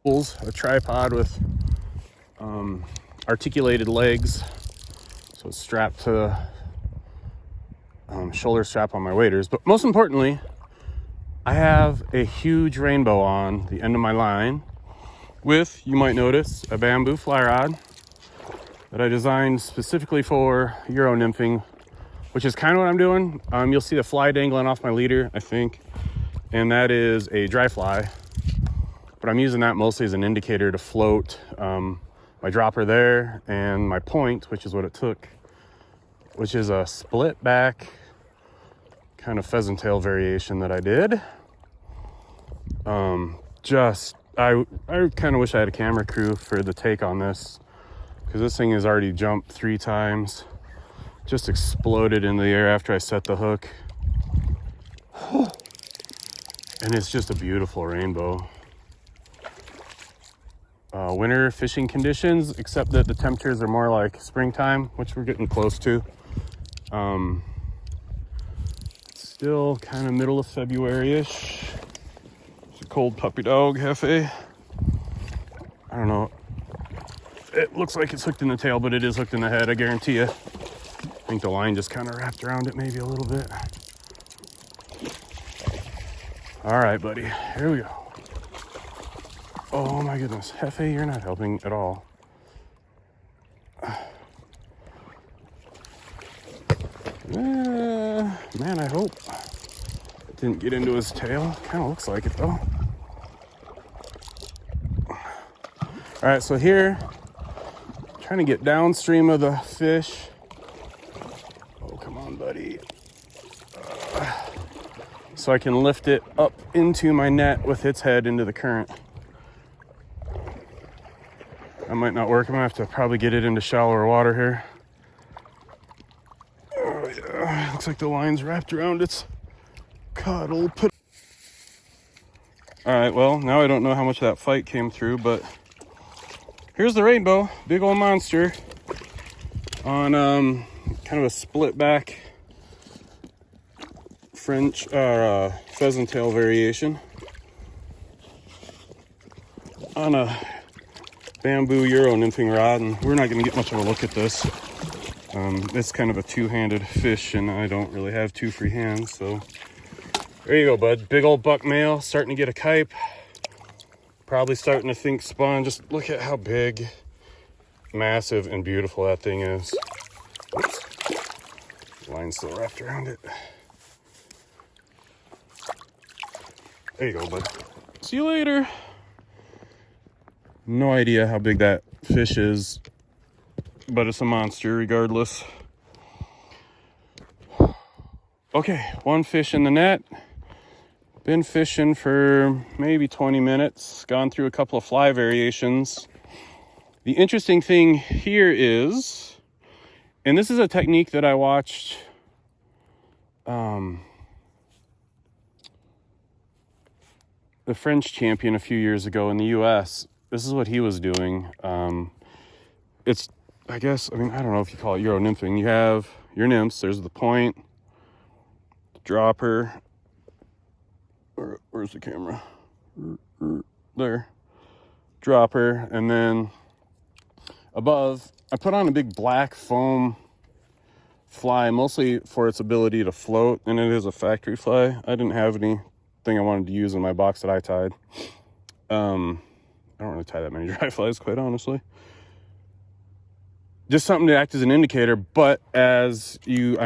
A tripod with articulated legs, so it's strapped to the shoulder strap on my waders. But most importantly, I have a huge rainbow on the end of my line with, you might notice, a bamboo fly rod that I designed specifically for euro-nymphing, which is kind of what I'm doing. You'll see the fly dangling off my leader, I think, and that is a dry fly. But I'm using that mostly as an indicator to float my dropper there and my point, which is what it took, which is a split back kind of pheasant tail variation that I did. I kind of wish I had a camera crew for the take on this, because this thing has already jumped 3 times, just exploded into the air after I set the hook. And it's just a beautiful rainbow. Winter fishing conditions, except that the temperatures are more like springtime, which we're getting close to. Still kind of middle of February-ish. It's a cold puppy dog, Hefe. I don't know. It looks like it's hooked in the tail, but it is hooked in the head, I guarantee you. I think the line just kind of wrapped around it maybe a little bit. All right, buddy, here we go. Oh my goodness, Hefe, you're not helping at all. Man, I hope it didn't get into his tail. Kind of looks like it though. All right, so here, trying to get downstream of the fish. Oh, come on, buddy. So I can lift it up into my net with its head into the current. That might not work. I'm gonna have to probably get it into shallower water here. Oh yeah, looks like the line's wrapped around its cuddle. All right, well, now I don't know how much that fight came through, but here's the rainbow, big old monster on kind of a split back French pheasant tail variation on a bamboo euro-nymphing rod, and we're not going to get much of a look at this. It's kind of a two-handed fish, and I don't really have 2 free hands, so there you go, bud. Big old buck male, starting to get a kype. Probably starting to think spawn. Just look at how big, massive, and beautiful that thing is. Oops. Line's still wrapped around it. There you go, bud. See you later. No idea how big that fish is, but it's a monster regardless. Okay, 1 fish in the net. Been fishing for maybe 20 minutes. Gone through a couple of fly variations. The interesting thing here is, and this is a technique that I watched the French champion a few years ago in the US. This is what he was doing. It's, I guess, I mean, I don't know if you call it euro-nymphing. You have your nymphs. There's the point, the dropper. Where's the camera? There. Dropper. And then above, I put on a big black foam fly, mostly for its ability to float. And it is a factory fly. I didn't have anything I wanted to use in my box that I tied. I don't really tie that many dry flies, quite honestly. Just something to act as an indicator, but as you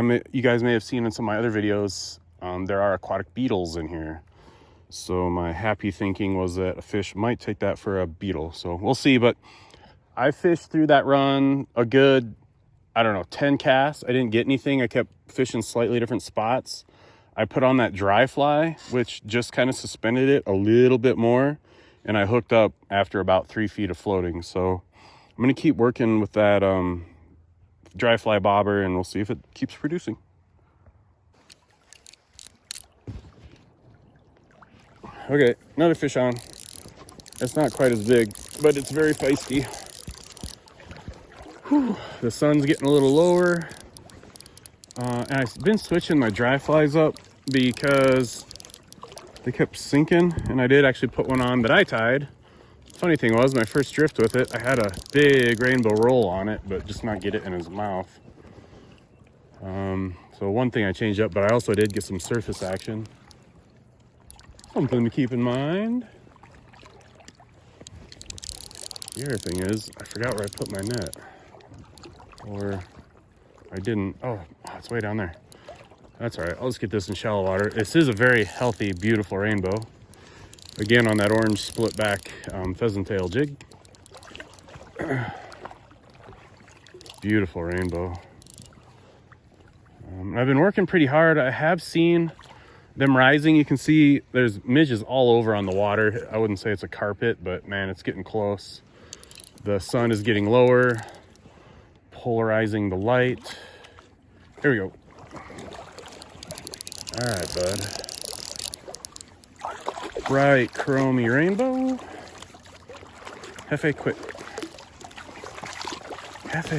guys may have seen in some of my other videos, there are aquatic beetles in here. So my happy thinking was that a fish might take that for a beetle. So we'll see, but I fished through that run a good, I don't know, 10 casts. I didn't get anything. I kept fishing slightly different spots. I put on that dry fly, which just kind of suspended it a little bit more. And I hooked up after about 3 feet of floating. So I'm going to keep working with that dry fly bobber, and we'll see if it keeps producing. Okay, another fish on. It's not quite as big, but it's very feisty. Whew. The sun's getting a little lower. And I've been switching my dry flies up because they kept sinking, and I did actually put one on that I tied Funny thing was, my first drift with it, I had a big rainbow roll on it, but just not get it in his mouth. So one thing I changed up, but I also did get some surface action. Something to keep in mind. The other thing is, I forgot where I put my net. Or I didn't. Oh, it's way down there. That's all right. I'll just get this in shallow water. This is a very healthy, beautiful rainbow. Again, on that orange split back pheasant tail jig. Beautiful rainbow. I've been working pretty hard. I have seen them rising. You can see there's midges all over on the water. I wouldn't say it's a carpet, but man, it's getting close. The sun is getting lower, polarizing the light. Here we go. All right, bud. Bright chromy rainbow. Hefe, quit. Hefe, do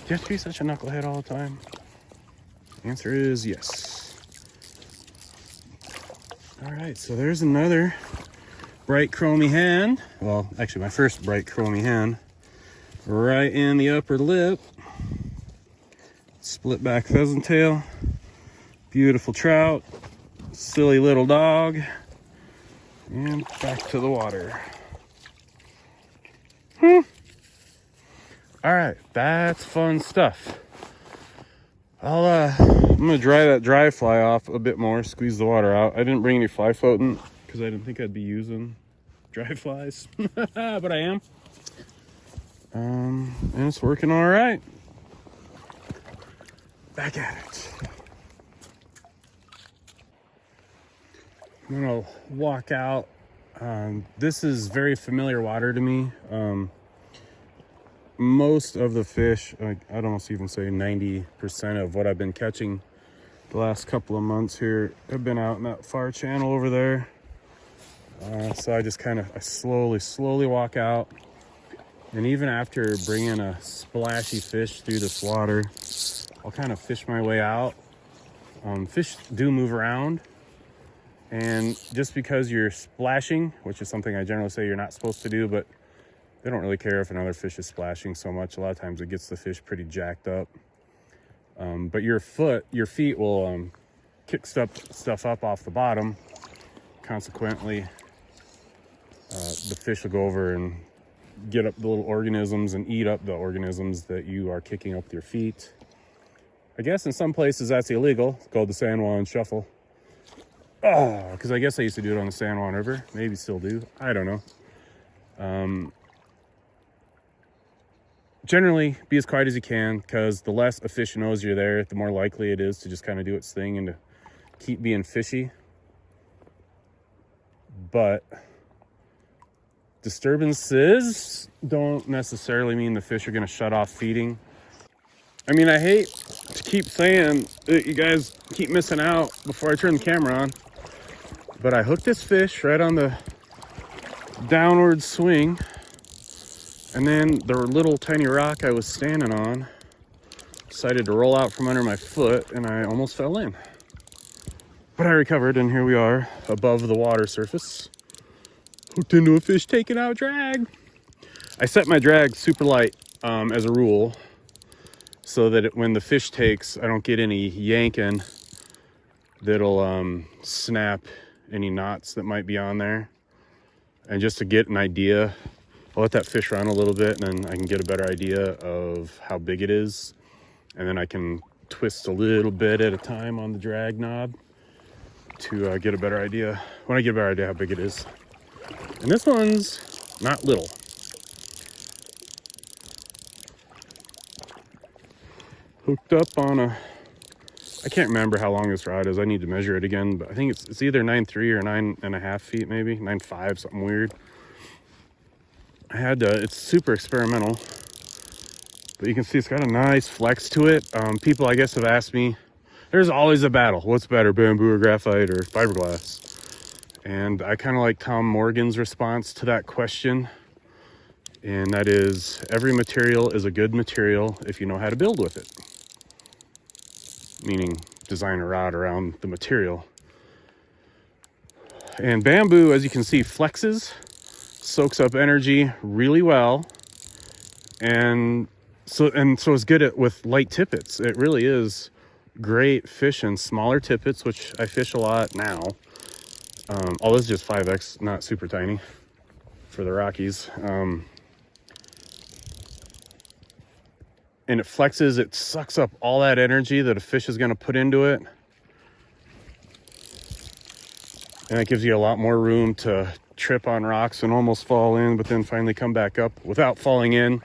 you have to be such a knucklehead all the time? The answer is yes. All right, so there's another bright chromy hand. Well, actually my first bright chromy hand. Right in the upper lip. Split back pheasant tail. Beautiful trout. Silly little dog. And back to the water. All right, that's fun stuff. I'm gonna dry that dry fly off a bit more, squeeze the water out. I didn't bring any fly floating because I didn't think I'd be using dry flies, but I am. And it's working all right. Back at it. I'm gonna walk out. This is very familiar water to me. Most of the fish, I'd almost even say 90% of what I've been catching the last couple of months here have been out in that far channel over there. So I just I slowly walk out. And even after bringing a splashy fish through this water, I'll kind of fish my way out. Fish do move around. And just because you're splashing, which is something I generally say you're not supposed to do, but they don't really care if another fish is splashing so much. A lot of times it gets the fish pretty jacked up. But your feet will kick stuff up off the bottom. Consequently, the fish will go over and get up the little organisms and eat up the organisms that you are kicking up with your feet. I guess in some places that's illegal. It's called the San Juan Shuffle. Oh, because I guess I used to do it on the San Juan River. Maybe still do. I don't know. Generally, be as quiet as you can, because the less a fish knows you're there, the more likely it is to just kind of do its thing and to keep being fishy. But disturbances don't necessarily mean the fish are going to shut off feeding. I mean, I hate to keep saying that you guys keep missing out before I turn the camera on, but I hooked this fish right on the downward swing, and then the little tiny rock I was standing on decided to roll out from under my foot, and I almost fell in. But I recovered, and here we are above the water surface, hooked into a fish taking out drag. I set my drag super light as a rule, so that when the fish takes, I don't get any yanking that'll snap any knots that might be on there. And just to get an idea, I'll let that fish run a little bit, and then I can get a better idea of how big it is. And then I can twist a little bit at a time on the drag knob to get a better idea, when I get a better idea how big it is. And this one's not little. Hooked up on a, I can't remember how long this rod is. I need to measure it again, but I think it's either 9.3 or 9.5 feet, maybe 9.5, something weird. I had to, it's super experimental, but you can see it's got a nice flex to it. People, I guess, have asked me, there's always a battle. What's better, bamboo or graphite or fiberglass? And I kind of like Tom Morgan's response to that question. And that is, every material is a good material if you know how to build with it. Meaning design a rod around the material. And bamboo, as you can see, flexes. soaks up energy really well. And so it's good with light tippets. It really is great fishing smaller tippets, which I fish a lot now. Oh, this is just 5X, not super tiny for the Rockies. And it flexes, it sucks up all that energy that a fish is going to put into it. And it gives you a lot more room to trip on rocks and almost fall in, but then finally come back up without falling in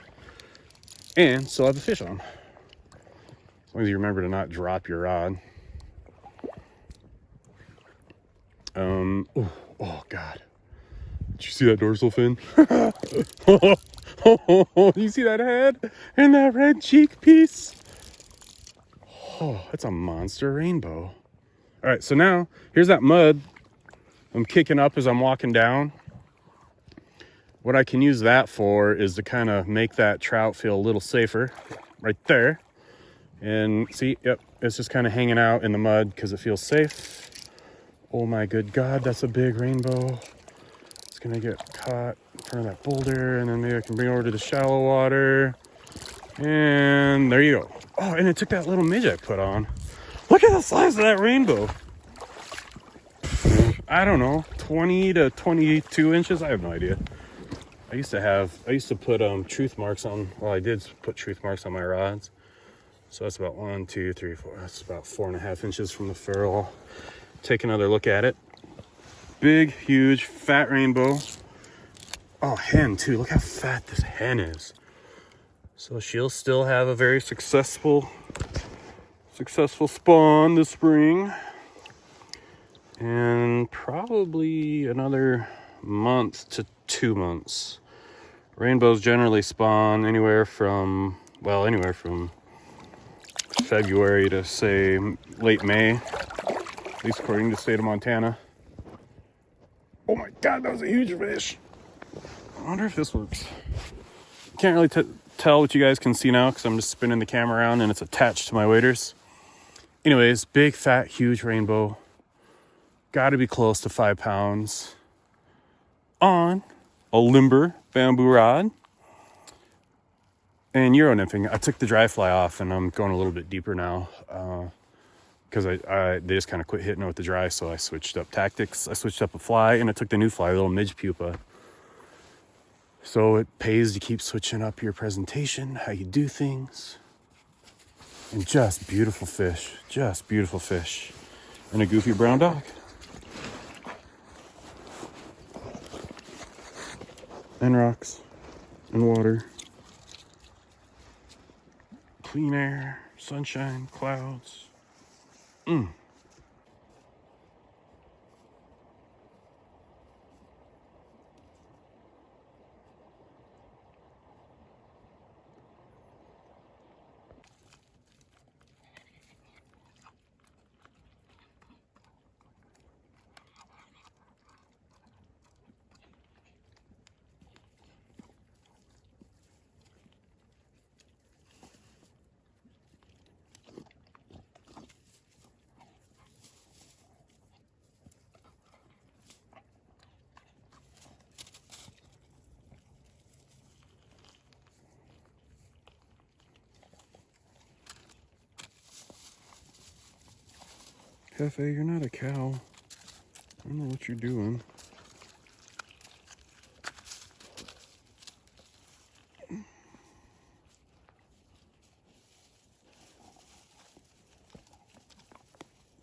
and still have the fish on. As long as you remember to not drop your rod. Oh God. Did you see that dorsal fin? You see that head and that red cheek piece? Oh, that's a monster rainbow. All right, so now here's that mud I'm kicking up as I'm walking down. What I can use that for is to kind of make that trout feel a little safer right there. And see, yep, it's just kind of hanging out in the mud because it feels safe. Oh my good God, that's a big rainbow. It's gonna get caught in front of that boulder, and then maybe I can bring it over to the shallow water. And there you go. Oh, and it took that little midge I put on. Look at the size of that rainbow. I don't know, 20 to 22 inches. I have no idea. I used to put truth marks on, well, I did put truth marks on my rods. So that's about 1, 2, 3, 4. That's about 4.5 inches from the ferrule. Take another look at it. Big, huge, fat rainbow. Oh, hen too. Look how fat this hen is. So she'll still have a very successful spawn this spring. And probably another month to 2 months. Rainbows generally spawn anywhere from February to say late May, at least according to the state of Montana. Oh my God, that was a huge fish. I wonder if this works. Can't really tell what you guys can see now because I'm just spinning the camera around and it's attached to my waders. Anyways, big, fat, huge rainbow. Got to be close to 5 pounds on a limber bamboo rod. And euro-nymphing, I took the dry fly off and I'm going a little bit deeper now because they just kind of quit hitting it with the dry, so I switched up tactics. I switched up a fly and I took the new fly, a little midge pupa. So it pays to keep switching up your presentation, how you do things. And just beautiful fish, and a goofy brown dog. And rocks and water. Clean air, sunshine, clouds. Hefe, you're not a cow. I don't know what you're doing.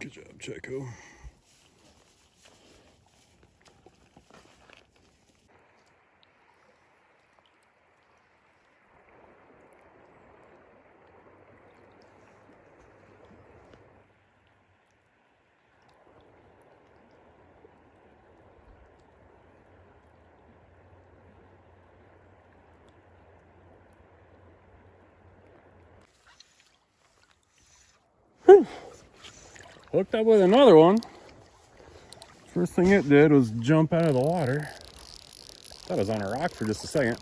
Good job, Chetco. Hooked up with another one. First thing it did was jump out of the water. Thought it was on a rock for just a second.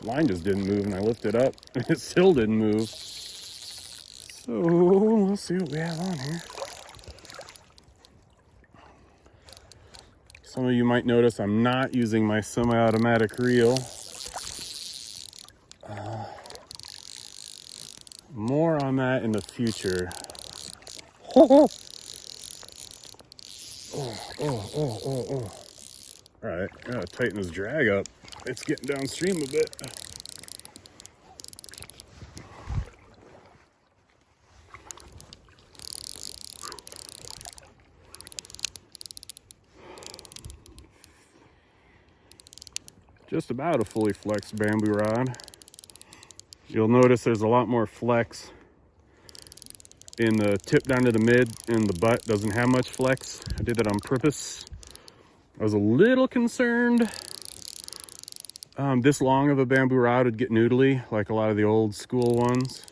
Line just didn't move and I lifted up and it still didn't move. So let's see what we have on here. Some of you might notice I'm not using my semi-automatic reel. More on that in the future. Oh. All right, gotta tighten this drag up. It's getting downstream a bit. Just about a fully flexed bamboo rod. You'll notice there's a lot more flex in the tip down to the mid, and the butt doesn't have much flex. I did that on purpose. I was a little concerned this long of a bamboo rod would get noodly like a lot of the old school ones.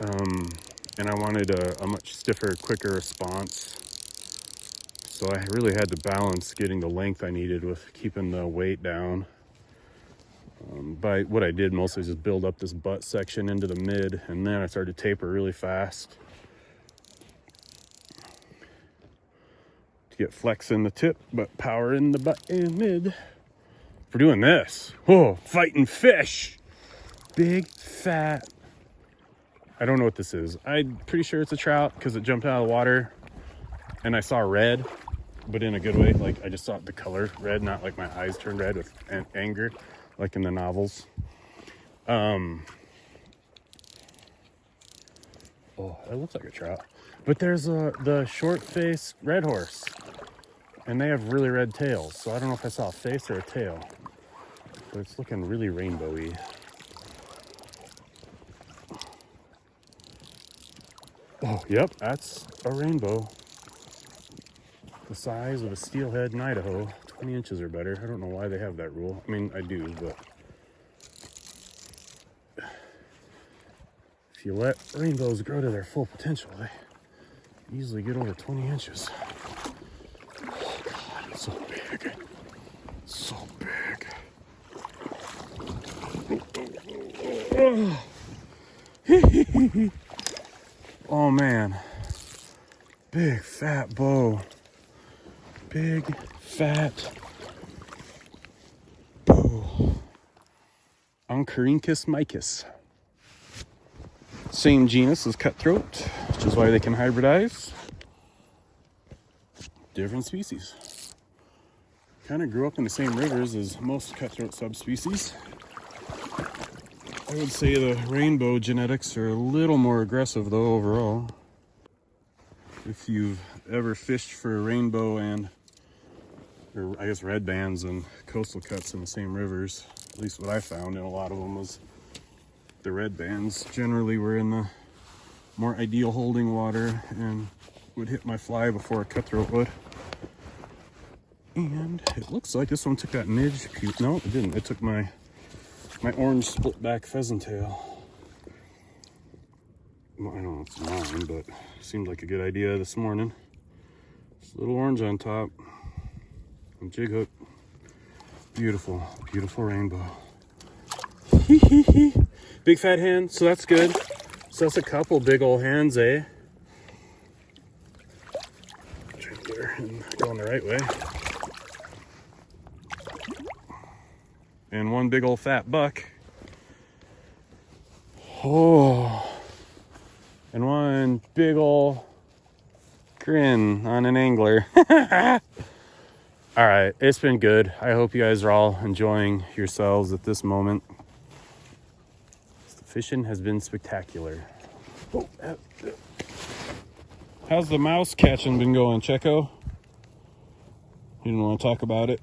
And I wanted a much stiffer, quicker response. So I really had to balance getting the length I needed with keeping the weight down. But what I did mostly is just build up this butt section into the mid, and then I started to taper really fast to get flex in the tip, but power in the butt and mid. For doing this, whoa, fighting fish, big fat. I don't know what this is. I'm pretty sure it's a trout because it jumped out of the water, and I saw red, but in a good way. Like I just saw the color red, not like my eyes turned red with anger, like in the novels. Oh, it looks like a trout. But there's the short-faced red horse, and they have really red tails. So I don't know if I saw a face or a tail, but it's looking really rainbowy. Oh, yep, that's a rainbow. The size of a steelhead in Idaho, 20 inches or better. I don't know why they have that rule. I mean, I do, but if you let rainbows grow to their full potential, they easily get over 20 inches. Oh God, it's so big. So big. Oh man, big fat bow. Big fat bow. Oncorhynchus micus. Same genus as cutthroat, which is why they can hybridize. Different species. Kind of grew up in the same rivers as most cutthroat subspecies. I would say the rainbow genetics are a little more aggressive though overall. If you've ever fished for rainbow and, or I guess red bands and coastal cuts in the same rivers, at least what I found in a lot of them was the red bands generally were in the more ideal holding water and would hit my fly before a cutthroat would. And it looks like this one took that midge. No, it didn't. It took my orange split back pheasant tail. Well, I don't know if it's mine, but it seemed like a good idea this morning. Just a little orange on top. And jig hook. Beautiful, beautiful rainbow. Big fat hand, so that's good. So that's a couple big old hands, eh? Try to get her and going the right way. And one big old fat buck. Oh. And one big old grin on an angler. All right, it's been good. I hope you guys are all enjoying yourselves at this moment. The fishing has been spectacular. Oh, how's the mouse catching been going, Chetco? You didn't want to talk about it?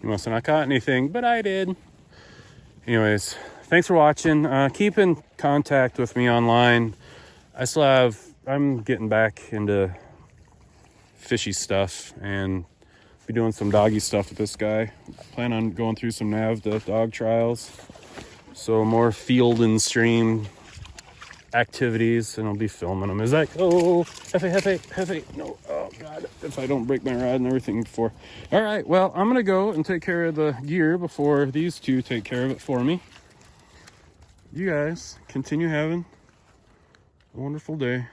You must have not caught anything, but I did. Anyways, thanks for watching. Keep in contact with me online. I'm getting back into fishy stuff and be doing some doggy stuff with this guy. Plan on going through some NAVDA dog trials. So more field and stream activities, and I'll be filming them. Is that, oh, Hefe, no, oh God, if I don't break my rod and everything before. All right, well, I'm gonna go and take care of the gear before these two take care of it for me. You guys continue having a wonderful day.